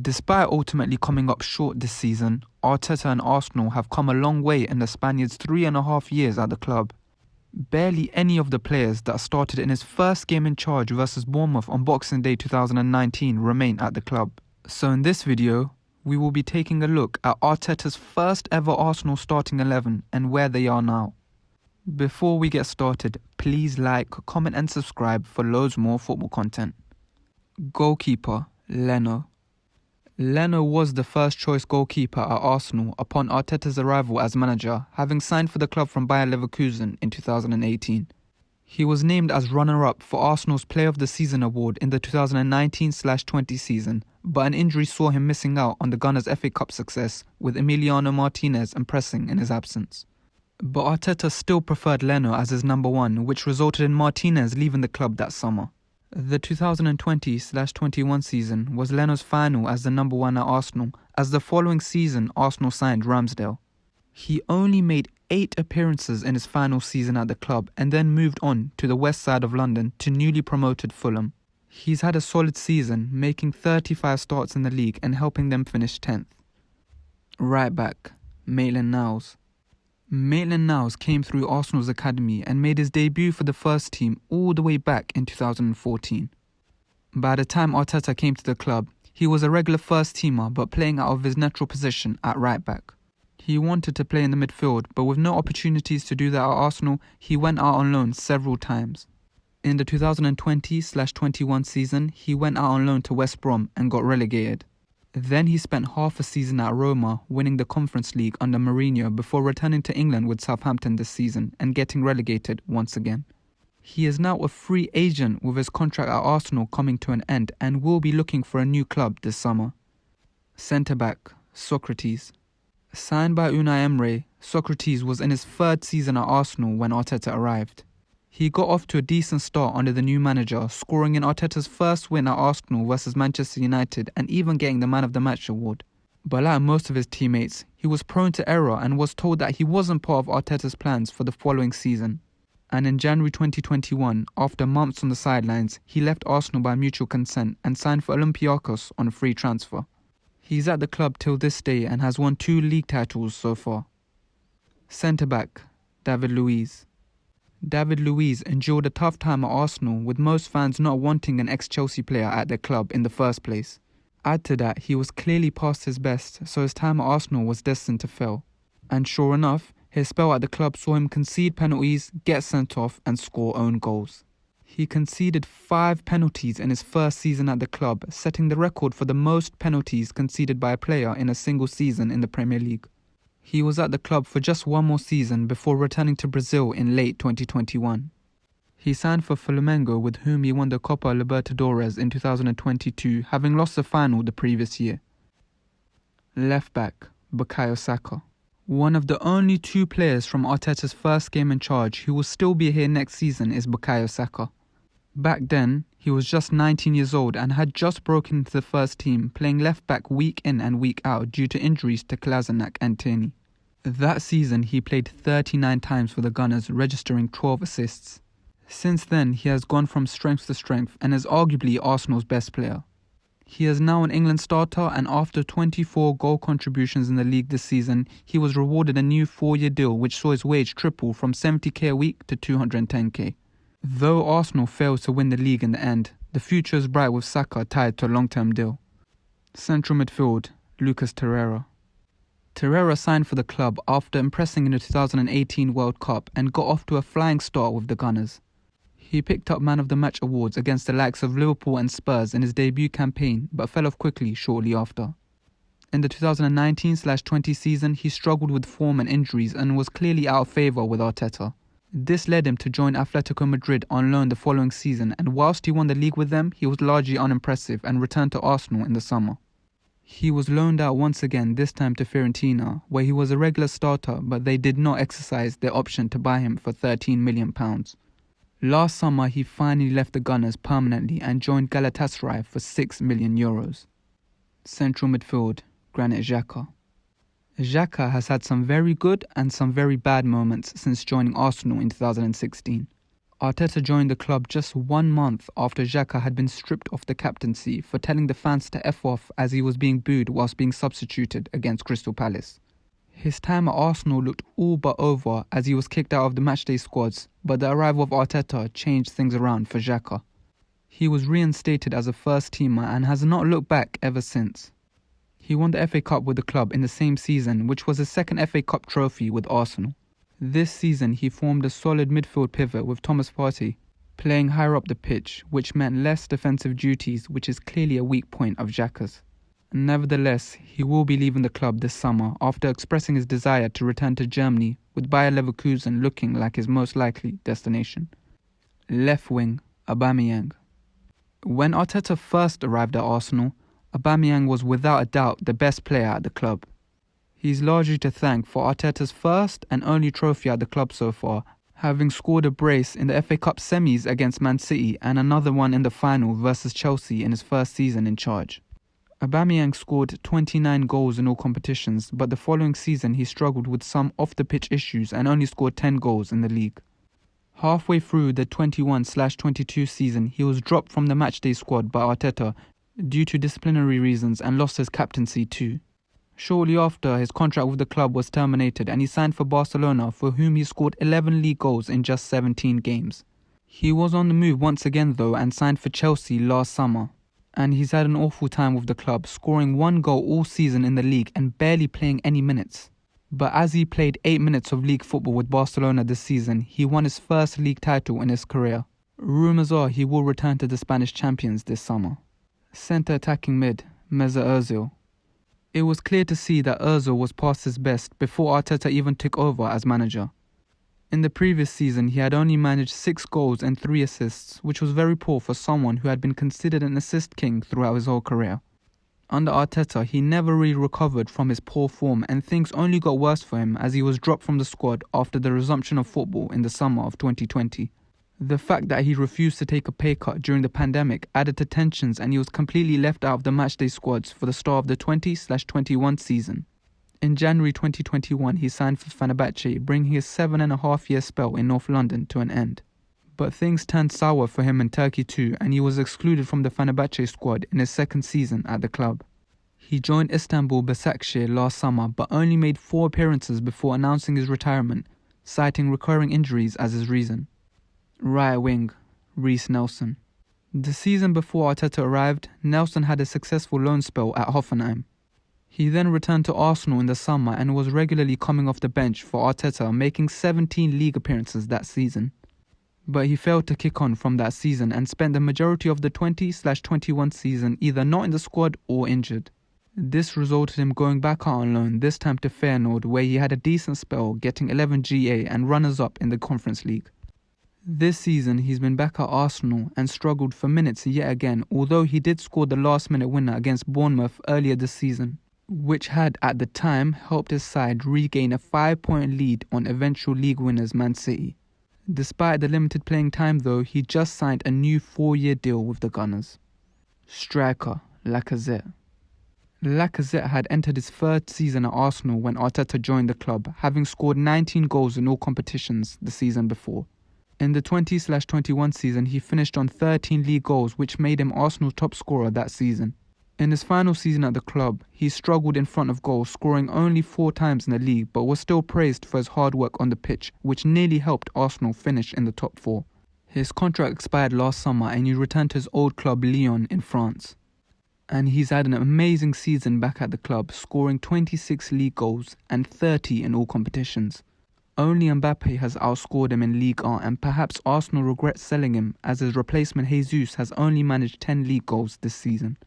Despite ultimately coming up short this season, Arteta and Arsenal have come a long way in the Spaniard's 3.5 years at the club. Barely any of the players that started in his first game in charge versus Bournemouth on Boxing Day 2019 remain at the club. So in this video, we will be taking a look at Arteta's first ever Arsenal starting 11 and where they are now. Before we get started, please like, comment and subscribe for loads more football content. Goalkeeper, Leno. Leno was the first choice goalkeeper at Arsenal upon Arteta's arrival as manager, having signed for the club from Bayer Leverkusen in 2018. He was named as runner-up for Arsenal's Player of the Season award in the 2019/20 season, but an injury saw him missing out on the Gunners' FA Cup success, with Emiliano Martinez impressing in his absence. But Arteta still preferred Leno as his number one, which resulted in Martinez leaving the club that summer. The 2020/21 season was Leno's final as the number one at Arsenal, as the following season Arsenal signed Ramsdale. He only made 8 appearances in his final season at the club and then moved on to the west side of London to newly promoted Fulham. He's had a solid season, making 35 starts in the league and helping them finish 10th. Right back, Maitland-Niles. Maitland-Niles came through Arsenal's academy and made his debut for the first team all the way back in 2014. By the time Arteta came to the club, he was a regular first teamer but playing out of his natural position at right back. He wanted to play in the midfield, but with no opportunities to do that at Arsenal, he went out on loan several times. In the 2020/21 season, he went out on loan to West Brom and got relegated. Then he spent half a season at Roma, winning the Conference League under Mourinho before returning to England with Southampton this season and getting relegated once again. He is now a free agent with his contract at Arsenal coming to an end and will be looking for a new club this summer. Centre-back, Sokratis. Signed by Unai Emery, Sokratis was in his 3rd season at Arsenal when Arteta arrived. He got off to a decent start under the new manager, scoring in Arteta's first win at Arsenal versus Manchester United and even getting the Man of the Match award. But like most of his teammates, he was prone to error and was told that he wasn't part of Arteta's plans for the following season. And in January 2021, after months on the sidelines, he left Arsenal by mutual consent and signed for Olympiacos on a free transfer. He's at the club till this day and has won 2 league titles so far. Centre-back, David Luiz. David Luiz endured a tough time at Arsenal, with most fans not wanting an ex-Chelsea player at their club in the first place. Add to that, he was clearly past his best, so his time at Arsenal was destined to fail. And sure enough, his spell at the club saw him concede penalties, get sent off and score own goals. He conceded 5 penalties in his first season at the club, setting the record for the most penalties conceded by a player in a single season in the Premier League. He was at the club for just one more season before returning to Brazil in late 2021. He signed for Flamengo, with whom he won the Copa Libertadores in 2022, having lost the final the previous year. Left back, Bukayo Saka. One of the only 2 players from Arteta's first game in charge who will still be here next season is Bukayo Saka. Back then, he was just 19 years old and had just broken into the first team, playing left back week in and week out due to injuries to Kolasinac and Tierney. That season, he played 39 times for the Gunners, registering 12 assists. Since then, he has gone from strength to strength and is arguably Arsenal's best player. He is now an England starter, and after 24 goal contributions in the league this season, he was rewarded a new 4-year deal which saw his wage triple from 70k a week to 210k. Though Arsenal failed to win the league in the end, the future is bright with Saka tied to a long-term deal. Central midfield, Lucas Torreira. Torreira signed for the club after impressing in the 2018 World Cup and got off to a flying start with the Gunners. He picked up Man of the Match awards against the likes of Liverpool and Spurs in his debut campaign, but fell off quickly shortly after. In the 2019/20 season, he struggled with form and injuries and was clearly out of favour with Arteta. This led him to join Atletico Madrid on loan the following season, and whilst he won the league with them, he was largely unimpressive and returned to Arsenal in the summer. He was loaned out once again, this time to Fiorentina, where he was a regular starter, but they did not exercise their option to buy him for £13 million. Last summer, he finally left the Gunners permanently and joined Galatasaray for €6 million. Central midfield, Granit Xhaka. Xhaka has had some very good and some very bad moments since joining Arsenal in 2016. Arteta joined the club just 1 month after Xhaka had been stripped of the captaincy for telling the fans to F off as he was being booed whilst being substituted against Crystal Palace. His time at Arsenal looked all but over as he was kicked out of the matchday squads, but the arrival of Arteta changed things around for Xhaka. He was reinstated as a first-teamer and has not looked back ever since. He won the FA Cup with the club in the same season, which was his second FA Cup trophy with Arsenal. This season he formed a solid midfield pivot with Thomas Partey, playing higher up the pitch, which meant less defensive duties, which is clearly a weak point of Xhaka's. Nevertheless, he will be leaving the club this summer after expressing his desire to return to Germany, with Bayer Leverkusen looking like his most likely destination. Left wing, Aubameyang. When Arteta first arrived at Arsenal, Aubameyang was without a doubt the best player at the club. He's largely to thank for Arteta's first and only trophy at the club so far, having scored a brace in the FA Cup semis against Man City and another one in the final versus Chelsea in his first season in charge. Aubameyang scored 29 goals in all competitions, but the following season he struggled with some off-the-pitch issues and only scored 10 goals in the league. Halfway through the 21/22 season, he was dropped from the matchday squad by Arteta due to disciplinary reasons and lost his captaincy too. Shortly after, his contract with the club was terminated and he signed for Barcelona, for whom he scored 11 league goals in just 17 games. He was on the move once again though and signed for Chelsea last summer. And he's had an awful time with the club, scoring 1 goal all season in the league and barely playing any minutes. But as he played 8 minutes of league football with Barcelona this season, he won his first league title in his career. Rumours are he will return to the Spanish champions this summer. Centre attacking mid, Mesut Ozil. It was clear to see that Ozil was past his best before Arteta even took over as manager. In the previous season, he had only managed 6 goals and 3 assists, which was very poor for someone who had been considered an assist king throughout his whole career. Under Arteta, he never really recovered from his poor form and things only got worse for him as he was dropped from the squad after the resumption of football in the summer of 2020. The fact that he refused to take a pay cut during the pandemic added to tensions and he was completely left out of the matchday squads for the start of the 20/21 season. In January 2021, he signed for Fenerbahce, bringing his 7.5-year spell in North London to an end. But things turned sour for him in Turkey too, and he was excluded from the Fenerbahce squad in his second season at the club. He joined Istanbul Başakşehir last summer, but only made 4 appearances before announcing his retirement, citing recurring injuries as his reason. Right wing, Reiss Nelson. The season before Arteta arrived, Nelson had a successful loan spell at Hoffenheim. He then returned to Arsenal in the summer and was regularly coming off the bench for Arteta, making 17 league appearances that season. But he failed to kick on from that season and spent the majority of the 20/21 season either not in the squad or injured. This resulted in him going back out on loan, this time to Feyenoord, where he had a decent spell, getting 11 GA and runners-up in the Conference League. This season, he's been back at Arsenal and struggled for minutes yet again, although he did score the last-minute winner against Bournemouth earlier this season, which had, at the time, helped his side regain a 5-point lead on eventual league winners Man City. Despite the limited playing time though, he just signed a new 4-year deal with the Gunners. Striker, Lacazette. Lacazette had entered his 3rd season at Arsenal when Arteta joined the club, having scored 19 goals in all competitions the season before. In the 20/21 season, he finished on 13 league goals, which made him Arsenal's top scorer that season. In his final season at the club, he struggled in front of goal, scoring only 4 times in the league, but was still praised for his hard work on the pitch, which nearly helped Arsenal finish in the top 4. His contract expired last summer and he returned to his old club Lyon in France. And he's had an amazing season back at the club, scoring 26 league goals and 30 in all competitions. Only Mbappe has outscored him in Ligue 1, and perhaps Arsenal regrets selling him as his replacement Jesus has only managed 10 league goals this season.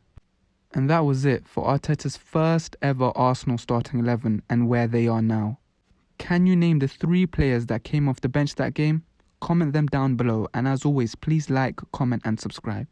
And that was it for Arteta's first ever Arsenal starting 11 and where they are now. Can you name the 3 players that came off the bench that game? Comment them down below, and as always, please like, comment and subscribe.